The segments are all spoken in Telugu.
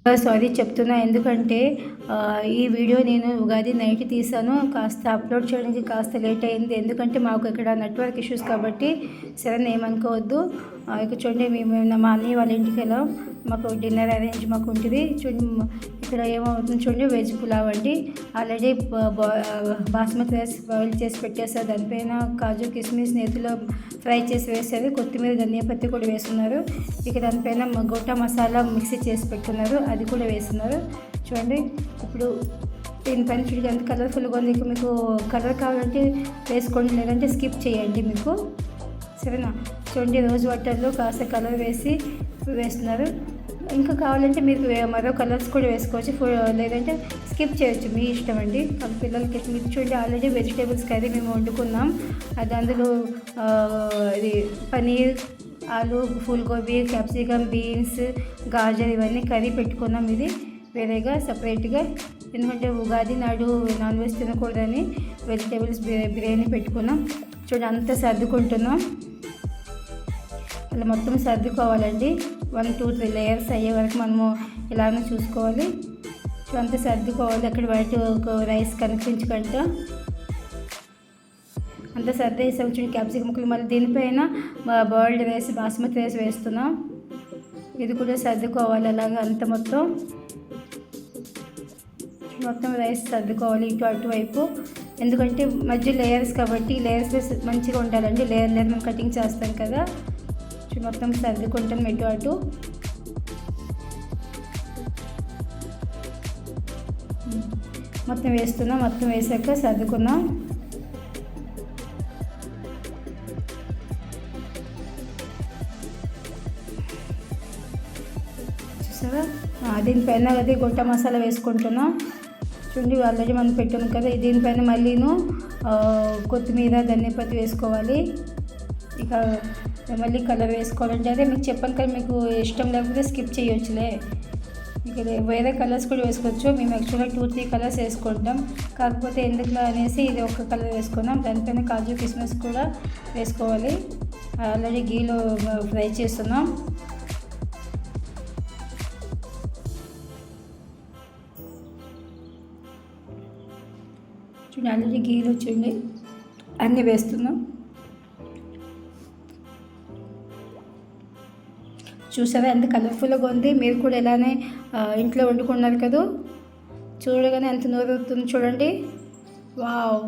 సారీ చెప్తున్నా, ఎందుకంటే ఈ వీడియో నేను ఉగాది నైట్ తీసాను. కాస్త అప్లోడ్ చేయడానికి కాస్త లేట్ అయింది, ఎందుకంటే మాకు ఇక్కడ నెట్వర్క్ ఇష్యూస్ కాబట్టి. సరే ఏమనుకోవద్దు. ఇక చూడండి, మేము మా అన్నయ్య వాళ్ళ ఇంటికి వెళ్ళాం. మాకు డిన్నర్ అరేంజ్ మాకు ఉంటుంది. చూడండి ఇక్కడ ఏమవుతుంది, చూడండి వెజ్ పులావ్ అండి. ఆల్రెడీ బాస్మతి రైస్ బాయిల్ చేసి పెట్టేస్తారు. దానిపైన కాజు కిస్మిస్ నేతిలో ఫ్రై చేసి వేసేది, కొత్తిమీర ధనియా పత్తి కూడా వేస్తున్నారు. ఇక దానిపైన గోటా మసాలా మిక్సీ చేసి పెట్టుకున్నారు, అది కూడా వేస్తున్నారు. చూడండి ఇప్పుడు దీనిపైన చూడండి ఎంత కలర్ఫుల్గా ఉంది. ఇక మీకు కలర్ కావాలంటే వేసుకోండి, లేదంటే స్కిప్ చేయండి మీకు, సరేనా. చూడండి రోజు వాటర్లో కాస్త కలర్ వేసి వేస్తున్నారు. ఇంకా కావాలంటే మీరు మరో కలర్స్ కూడా వేసుకోవచ్చు, లేదంటే స్కిప్ చేయొచ్చు, మీ ఇష్టం అండి. పిల్లలకి మీరు చూడండి ఆల్రెడీ వెజిటేబుల్స్ కర్రీ మేము వండుకున్నాం. అది అందులో ఇది పనీర్, ఆలు, ఫుల్గోబీ, క్యాప్సికమ్, బీన్స్, గాజర్ ఇవన్నీ కర్రీ పెట్టుకున్నాం. ఇది వేరేగా సపరేట్గా, ఎందుకంటే ఉగాది నాడు నాన్ వెజ్ తినకూడదని వెజిటేబుల్స్ బిర్యానీ పెట్టుకున్నాం. చూడండి అంతా సర్దుకుంటున్నాం. అలా మొత్తం సర్దుకోవాలండి. 1, 2, 3 లేయర్స్ అయ్యే వరకు మనము ఇలానే చూసుకోవాలి. అంతా సర్దుకోవాలి, అక్కడ బయట ఒక రైస్ కనిపించకుండా అంతా సర్దేసాం. చూడండి క్యాప్సికమ్ ముక్కలు, మళ్ళీ దీనిపైన బాయిల్డ్ రైస్ బాస్మతి రైస్ వేస్తున్నాం. ఇది కూడా సర్దుకోవాలి అలాగా అంత మొత్తం రైస్ సర్దుకోవాలి ఇటు అటువైపు, ఎందుకంటే మధ్య లేయర్స్ కాబట్టి లేయర్స్ మంచిగా ఉండాలండి. లేయర్ మనం కటింగ్ చేస్తాం కదా, మొత్తం సర్దుకుంటాం ఇటు అటు. మొత్తం వేస్తున్నాం, మొత్తం వేసాక సర్దుకున్నాం. చూసారా, దీనిపైన అది గొట్ట మసాలా వేసుకుంటున్నాం. చూడండి ఆల్రెడీ మనం పెట్టాము కదా, దీనిపైన మళ్ళీను కొత్తిమీర ధనియా పత్తి వేసుకోవాలి. ఇక మళ్ళీ కలర్ వేసుకోవాలంటే అదే మీకు చెప్పాను కదా, మీకు ఇష్టం లేకపోతే స్కిప్ చేయొచ్చులే. ఇక వేరే కలర్స్ కూడా వేసుకోవచ్చు. మేము యాక్చువల్గా 2, 3 కలర్స్ వేసుకుంటాం, కాకపోతే ఎందుకులా అనేసి ఇది ఒక కలర్ వేసుకున్నాం. దానిపైన కాజు కిస్మిస్ కూడా వేసుకోవాలి. ఆల్రెడీ గీలో ఫ్రై చేస్తున్నాం. చూడండి ఆల్రెడీ గీలో చూడండి అన్నీ వేస్తున్నాం. చూసారా ఎంత కలర్ఫుల్గా ఉంది. మీరు కూడా ఇలానే ఇంట్లో వండుకున్నారు కదా, చూడగానే ఎంత నోరుతుంది చూడండి. వావ్,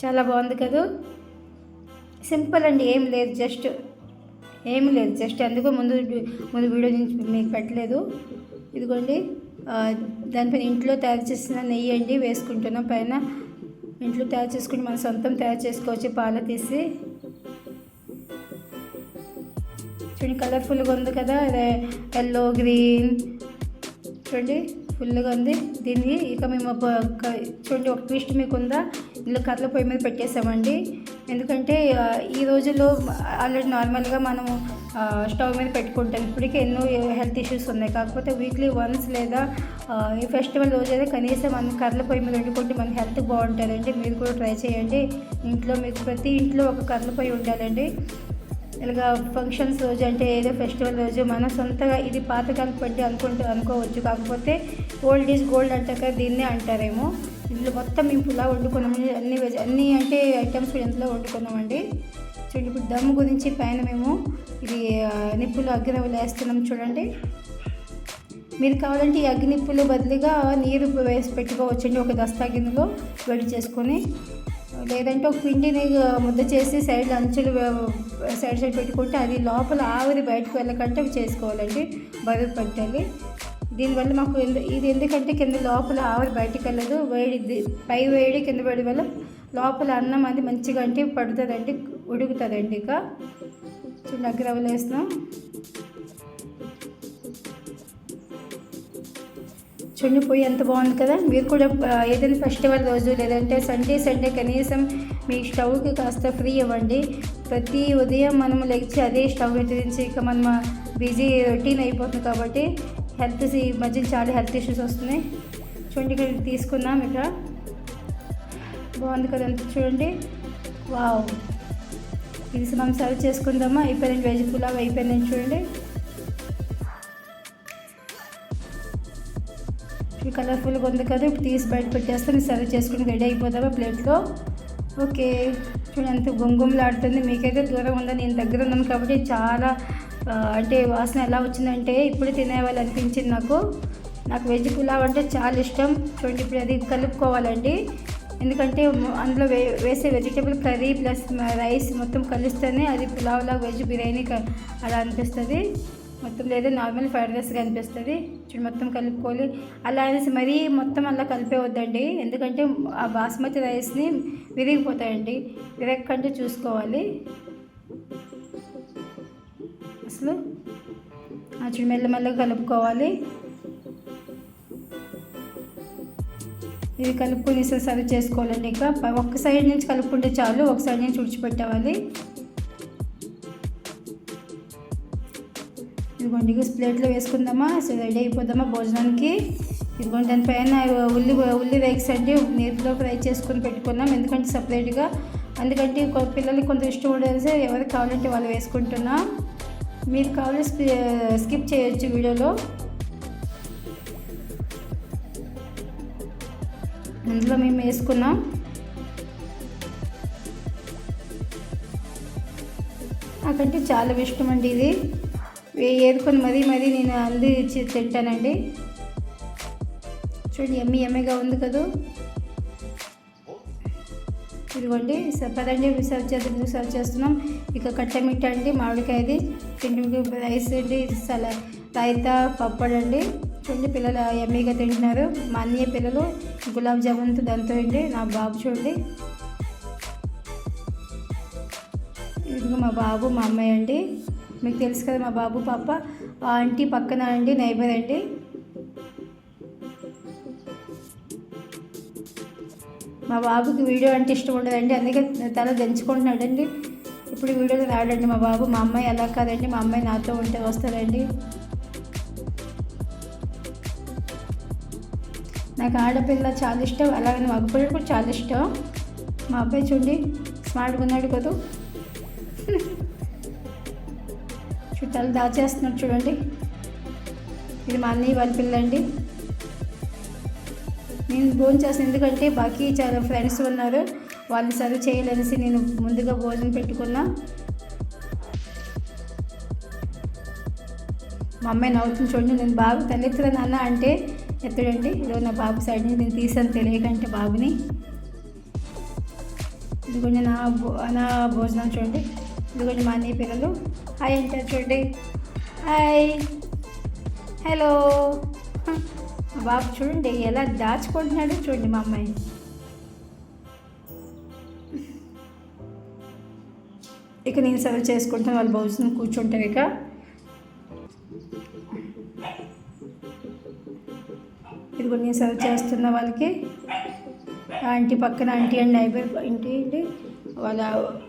చాలా బాగుంది కదా. సింపుల్ అండి, ఏం లేదు జస్ట్ అందుకో ముందు వీడియో నుంచి మీకు పెట్టలేదు. ఇదిగోండి దానిపైన ఇంట్లో తయారు చేసిన నెయ్యి అండి వేసుకుంటున్నాం. పైన ఇంట్లో తయారు చేసుకుని మన సొంతం తయారు చేసుకోవచ్చు, పాలు తీసి. చూడండి కలర్ఫుల్గా ఉంది కదా, ఎల్లో గ్రీన్ చూడండి ఫుల్గా ఉంది. దీన్ని ఇక మేము చూడండి ఒక ట్విస్ట్ మీకు ఉందా, ఇందులో కర్రల పొయ్యి మీద పెట్టేసామండి. ఎందుకంటే ఈ రోజుల్లో ఆల్రెడీ నార్మల్గా మనము స్టవ్ మీద పెట్టుకుంటాం. ఇప్పటికే ఎన్నో హెల్త్ ఇష్యూస్ ఉన్నాయి, కాకపోతే వీక్లీ వన్స్ లేదా ఈ ఫెస్టివల్ రోజైతే కనీసం మనం కర్రల పొయ్యి మీద వండుకుంటే మన హెల్త్ బాగుంటుందండి. మీరు కూడా ట్రై చేయండి ఇంట్లో. మీకు ప్రతి ఇంట్లో ఒక కర్రల పొయ్యి ఉండాలండి. ఇలాగా ఫంక్షన్స్ రోజు అంటే ఏదో ఫెస్టివల్ రోజు మన సొంతగా ఇది పాతకాలం పట్టి అనుకోవచ్చు, కాకపోతే ఓల్డ్ ఈజ్ గోల్డ్ అంటారు కదా, దీన్నే అంటారేమో. ఇందులో మొత్తం మేము పులావ్ వండుకున్నాము, అన్ని అంటే ఐటమ్స్ ఇంట్లో వండుకున్నామండి. చూడండి ఇప్పుడు దమ్ గురించి పైన మేము ఇది నిప్పులు అగ్గిరవ్వలు వేస్తున్నాం చూడండి. మీరు కావాలంటే ఈ అగ్గినిప్పులు బదులుగా నీరు వేసి పెట్టుకోవచ్చండి, ఒక దస్తా గిన్నెలో వేడి చేసుకొని. లేదంటే ఒక పిండిని ముద్ద చేసి సైడ్ అంచులు సైడ్ పెట్టుకుంటే అది లోపల ఆవిరి బయటకు వెళ్ళకంటే చేసుకోవాలండి, బరువు పెట్టాలి. దీనివల్ల మాకు ఇది ఎందుకంటే కింద లోపల ఆవిరి బయటకు వెళ్ళదు, వేడి పై వేడి కింద వేడి వల్ల లోపల అన్నం అది మంచిగా అంటే పడుతుందండి, ఉడుకుతుందండి. ఇక చూడండి అగ్గిరవ్వలు వేస్తున్నాం. చూడండి పొయ్యి ఎంత బాగుంది కదా. మీరు కూడా ఏదైనా ఫెస్టివల్ రోజు లేదంటే సండే కనీసం మీ స్టవ్కి కాస్త ఫ్రీ ఇవ్వండి. ప్రతి ఉదయం మనం లెగిచి అదే స్టవ్ వెతిరించి ఇక మనం బిజీ రొటీన్ అయిపోతుంది కాబట్టి ఈ మధ్య చాలా హెల్త్ ఇష్యూస్ వస్తున్నాయి. చూడండి ఇక్కడ తీసుకున్నాం, ఇక్కడ బాగుంది కదా చూడండి. వావ్, ఇది మనం సర్వ్ చేసుకుందామా. అయిపోయింది వెజ్ పులావ్ అయిపోయిందని చూడండి. ఈ కలర్ఫుల్గా ఉంది కదా, ఇప్పుడు తీసి బయట పెట్టేస్తాను. సర్వ్ చేసుకుని రెడీ అయిపోతామా ప్లేట్లో. ఓకే, చూడండి ఎంత గుంగుమలాడుతుంది. మీకైతే దూరం ఉందా, నేను దగ్గర ఉన్నాను కాబట్టి చాలా అంటే వాసన ఎలా వచ్చిందంటే ఇప్పుడు తినేవాళ్ళు అనిపించింది నాకు వెజ్ పులావ్ అంటే చాలా ఇష్టం. చూడండి ఇప్పుడు అది కలుపుకోవాలండి, ఎందుకంటే అందులో వేసే వెజిటేబుల్ కర్రీ ప్లస్ రైస్ మొత్తం కలిస్తేనే అది పులావ్లా వెజ్ బిర్యానీ అలా అనిపిస్తుంది. మొత్తం లేదా నార్మల్ ఫ్రైడ్ రైస్గా అనిపిస్తుంది. చూడండి మొత్తం కలుపుకోవాలి. అలా అనేసి మరీ మొత్తం అలా కలిపేవద్దండి, ఎందుకంటే ఆ బాస్మతి రైస్ని విరిగిపోతాయండి. విరగకంటే చూసుకోవాలి. అసలు చూడండి మెల్లమెల్లగా కలుపుకోవాలి. ఇది కలుపుకొని సర్వ్ చేసుకోవాలండి. ఇక ఒక్క సైడ్ నుంచి కలుపుకుంటే చాలు, ఒక సైడ్ నుంచి ఉడిచిపెట్టేవాలి. ఇదిగోండి ప్లేట్లో వేసుకుందామా, సో రెడీ అయిపోదామా భోజనానికి. ఇదిగోండి దానిపైన ఉల్లి రేక్స్ అండి నీటిలో ఫ్రై చేసుకొని పెట్టుకున్నాం, ఎందుకంటే సపరేట్గా. ఎందుకంటే పిల్లలకి కొంత ఇష్టం ఉండేసి ఎవరికి కావాలంటే వాళ్ళు వేసుకుంటున్నా. మీరు కావాలి స్కిప్ చేయొచ్చు వీడియోలో. ఇందులో మేము వేసుకున్నాం. నాకంటే చాలా ఇష్టం అండి ఇది, ఏరుకొని మరీ నేను అందించి తింటానండి. చూడండి ఎమ్మీగా ఉంది కదా. ఇదిగోండి పదండి సర్వ్ చేస్తున్నాం. ఇక కట్టమిట్ట అండి మామిడికాయది, తిండి రైస్ అండి, రైతా పప్పడు అండి. చూడండి పిల్లలు ఎమ్మీగా తింటున్నారు. మా అన్నయ్య పిల్లలు గులాబ్ జామున్తో దాంతో అండి. నా బాబు చూడండి, ఇదిగో మా బాబు మా అమ్మాయి అండి. మీకు తెలుసు కదా మా బాబు పాప ఆంటీ పక్కన అండి, నైబర్ అండి. మా బాబుకి వీడియో అంటే ఇష్టం ఉండదండి, అందుకే తల దంచుకుంటున్నాడండి. ఇప్పుడు వీడియోలో రాడండి మా బాబు. మా అమ్మాయి అలా కాదండి, మా అమ్మాయి నాతో ఉంటే వస్తాడండి. నాకు ఆడపిల్ల చాలా ఇష్టం, అలాగే మగపిల్లలు కూడా చాలా ఇష్టం. మా అబ్బాయి చూడండి స్మార్ట్గా ఉన్నాడు కదా, చుట్టాలు దాచేస్తున్నాడు చూడండి. ఇది మా అన్నయ్య వాళ్ళ పిల్ల అండి. నేను భోజనం చేస్తాను, ఎందుకంటే బాకీ చాలా ఫ్రెండ్స్ ఉన్నారు, వాళ్ళు సర్వ్ చేయాలనేసి నేను ముందుగా భోజనం పెట్టుకున్నా. మా అమ్మాయి నవ్వుతుంది చూడండి. నేను బాబు తలెత్తురా నాన్న అంటే ఎత్తుడండి. ఇదో నా బాబు సైడ్ నుంచి నేను తీసాను తెలియకంటే బాబుని. ఇదిగోండి నా భోజనం చూడండి. ఇదిగోండి మా అన్నయ్య పిల్లలు హాయ్ అంటారు చూడండి. Hi hello. మా బాబు చూడండి ఎలా దాచుకుంటున్నాడు చూడండి మా అమ్మాయి. ఇక నేను సర్వ్ చేసుకుంటాను, వాళ్ళు భోజనం కూర్చుంటారు. ఇక ఇదిగో నేను సర్వ్ చేస్తున్న వాళ్ళకి ఆంటీ పక్కన ఆంటీ అండ్ నైబర్ ఇంటి అండి,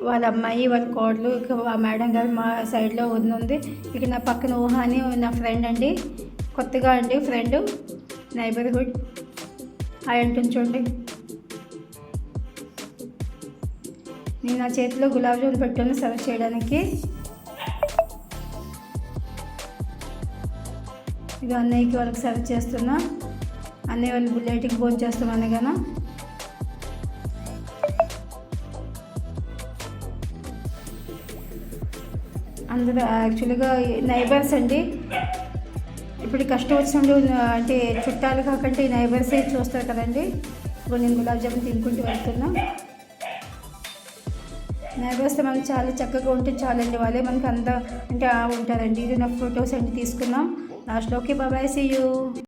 వాళ్ళ అమ్మాయి వాళ్ళ కోడలు. ఇక ఆ మేడం గారు మా సైడ్లో ఉంది. ఇక నా పక్కన ఊహా అని నా ఫ్రెండ్ అండి, కొత్తగా అండి ఫ్రెండ్ నైబర్హుడ్. హాయ్ అంటుంది చూడండి. నేను నా చేతిలో గులాబ్ జామున్ పెట్టాను సర్వ్ చేయడానికి. ఇది అన్నయ్యకి వాళ్ళకి సర్వ్ చేస్తున్నా. అన్నయ్య వాళ్ళు బుల్లెట్కి భోజనం చేస్తాం అనగానే. అందరూ యాక్చువల్గా నైబర్స్ అండి. ఇప్పుడు కష్టం వచ్చినప్పుడు అంటే చుట్టాలు కాకంటే ఈ నైబర్సే చూస్తారు కదండి. ఇప్పుడు నేను గులాబ్ జామున్ తినుకుంటూ వెళ్తున్నా. నైబర్స్ మనకి చాలా చక్కగా ఉంటే చాలండి, వాళ్ళే మనకి అంతా అంటే ఉంటారండి. ఇది నా ఫొటోస్ అండి తీసుకున్నాం లాస్ట్లో. Okay bye, see you.